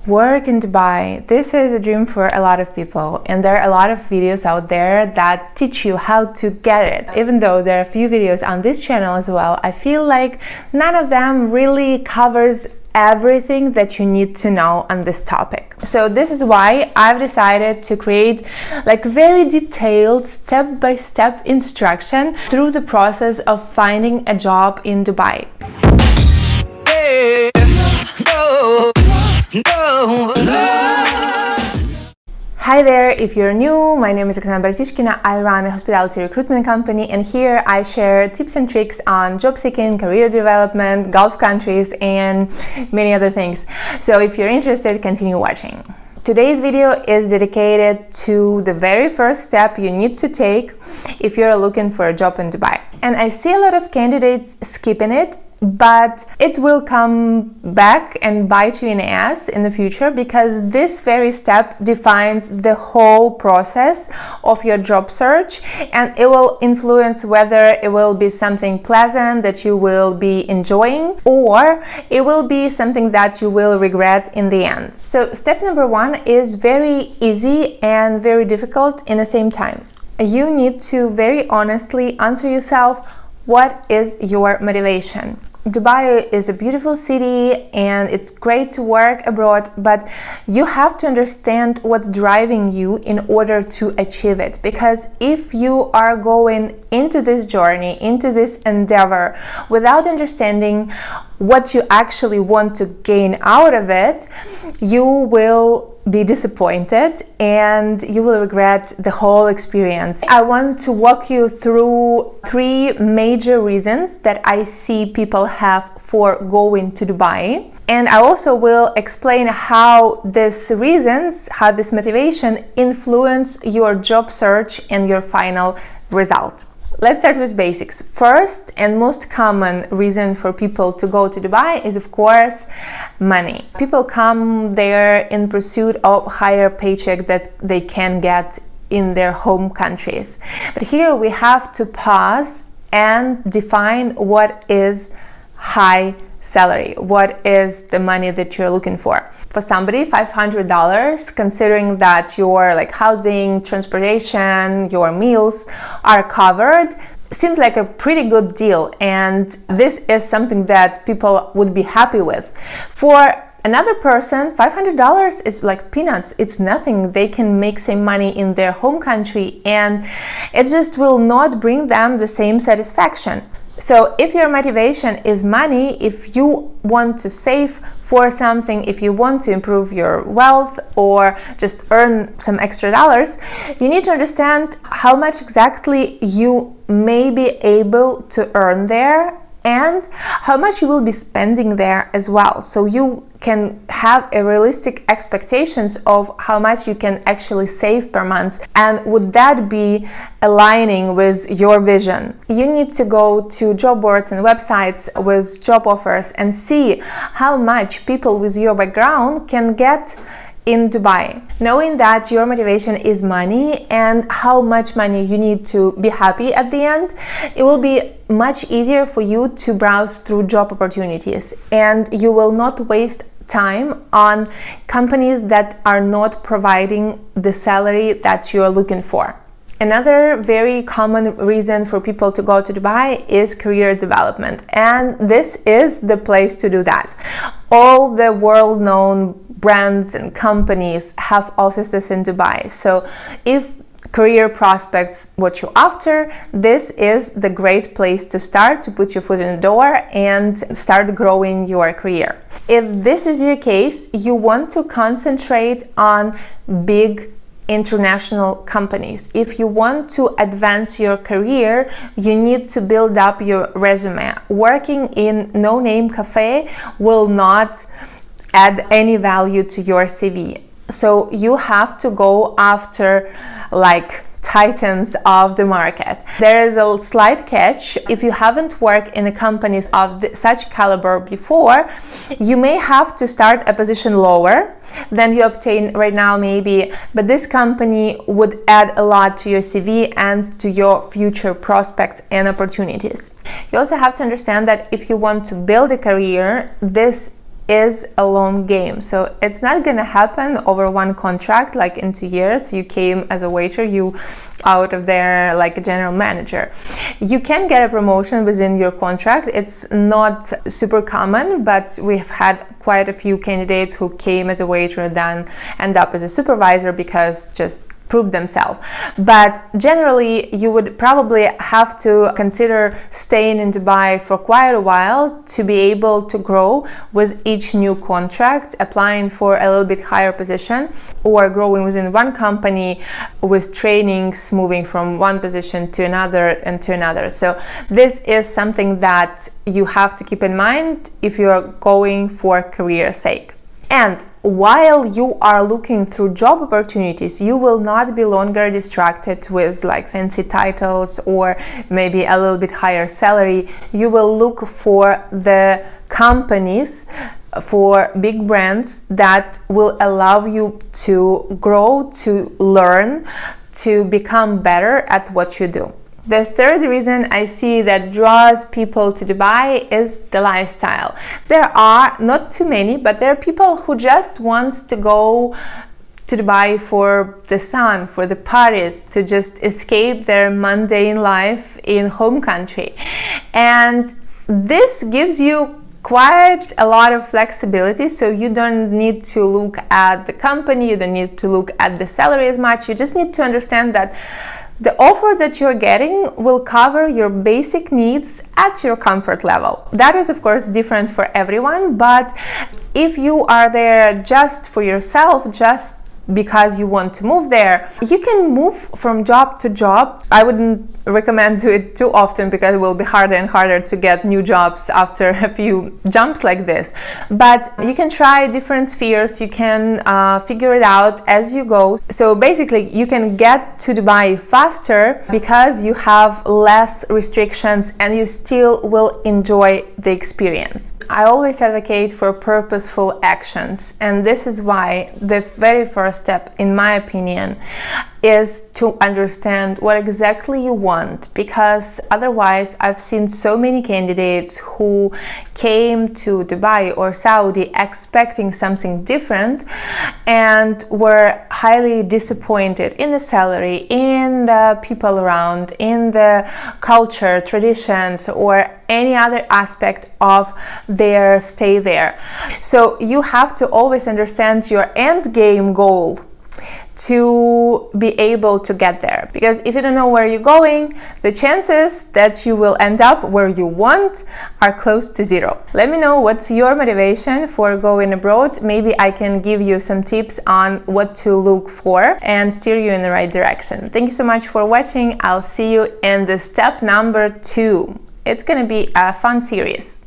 Work in Dubai. This is a dream for a lot of people, and there are a lot of videos out there that teach you how to get it. Even though there are a few videos on this channel as well, I feel like none of them really covers everything that you need to know on this topic. So this is why I've decided to create like very detailed step-by-step instruction through the process of finding a job in Dubai. Hi there, if you're new, my name is Oksana. I run a hospitality recruitment company, and here I share tips and tricks on job seeking, career development, Gulf countries, and many other things. So if you're interested, continue watching. Today's video is dedicated to the very first step you need to take if you're looking for a job in Dubai. And I see a lot of candidates skipping it, but it will come back and bite you in the ass in the future, because this very step defines the whole process of your job search, and it will influence whether it will be something pleasant that you will be enjoying, or it will be something that you will regret in the end. So step number one is very easy and very difficult in the same time. You need to very honestly answer yourself, what is your motivation? Dubai is a beautiful city and it's great to work abroad, but you have to understand what's driving you in order to achieve it. Because if you are going into this journey, into this endeavor, without understanding what you actually want to gain out of it, you will be disappointed and you will regret the whole experience. I want to walk you through 3 major reasons that I see people have for going to Dubai. And I also will explain how these reasons, how this motivation influence your job search and your final result. Let's start with basics. First and most common reason for people to go to Dubai is, of course, money. People come there in pursuit of higher paycheck that they can get in their home countries. But here we have to pause and define what is high salary. What is the money that you're looking for? For somebody, $500, considering that your housing, transportation, your meals are covered, seems like a pretty good deal, and this is something that people would be happy with. For another person, $500 is like peanuts. It's nothing. They can make same money in their home country, and it just will not bring them the same satisfaction. So if your motivation is money, if you want to save for something, if you want to improve your wealth or just earn some extra dollars, you need to understand how much exactly you may be able to earn there and how much you will be spending there as well. So you can have a realistic expectations of how much you can actually save per month, and would that be aligning with your vision? You need to go to job boards and websites with job offers and see how much people with your background can get in Dubai. Knowing that your motivation is money and how much money you need to be happy at the end, it will be much easier for you to browse through job opportunities, and you will not waste time on companies that are not providing the salary that you are looking for. Another very common reason for people to go to Dubai is career development, and this is the place to do that. All the world-known brands and companies have offices in Dubai. So if career prospects what you're after, this is the great place to start, to put your foot in the door and start growing your career. If this is your case, you want to concentrate on big international companies. If you want to advance your career, you need to build up your resume. Working in no-name cafe will not add any value to your CV. So you have to go after titans of the market. There is a slight catch. If you haven't worked in companies of such caliber before, you may have to start a position lower than you obtain right now maybe, but this company would add a lot to your CV and to your future prospects and opportunities. You also have to understand that if you want to build a career, this is a long game. So it's not gonna happen over one contract, like in 2 years you came as a waiter, you out of there like a general manager. You can get a promotion within your contract. It's not super common, but we've had quite a few candidates who came as a waiter and then end up as a supervisor because just prove themselves. But generally you would probably have to consider staying in Dubai for quite a while to be able to grow with each new contract, applying for a little bit higher position or growing within one company with trainings, moving from one position to another and to another. So this is something that you have to keep in mind if you are going for career sake. And while you are looking through job opportunities, you will not be longer distracted with like fancy titles or maybe a little bit higher salary. You will look for the companies, for big brands that will allow you to grow, to learn, to become better at what you do. The third reason I see that draws people to Dubai is the lifestyle. There are not too many, but there are people who just want to go to Dubai for the sun, for the parties, to just escape their mundane life in home country. And this gives you quite a lot of flexibility, so you don't need to look at the company, you don't need to look at the salary as much. You just need to understand that the offer that you're getting will cover your basic needs at your comfort level. That is, of course, different for everyone, but if you are there just for yourself, just because you want to move there, you can move from job to job. I wouldn't recommend do it too often because it will be harder and harder to get new jobs after a few jumps like this. But you can try different spheres, you can figure it out as you go. So basically you can get to Dubai faster because you have less restrictions and you still will enjoy the experience. I always advocate for purposeful actions, and this is why the very first step, in my opinion, is to understand what exactly you want, because otherwise I've seen so many candidates who came to Dubai or Saudi expecting something different and were highly disappointed in the salary, in the people around, in the culture, traditions, or any other aspect of their stay there. So you have to always understand your end game goal to be able to get there, because if you don't know where you're going, the chances that you will end up where you want are close to zero. Let me know what's your motivation for going abroad. Maybe I can give you some tips on what to look for and steer you in the right direction. Thank you so much for watching. I'll see you in the step number 2. It's gonna be a fun series.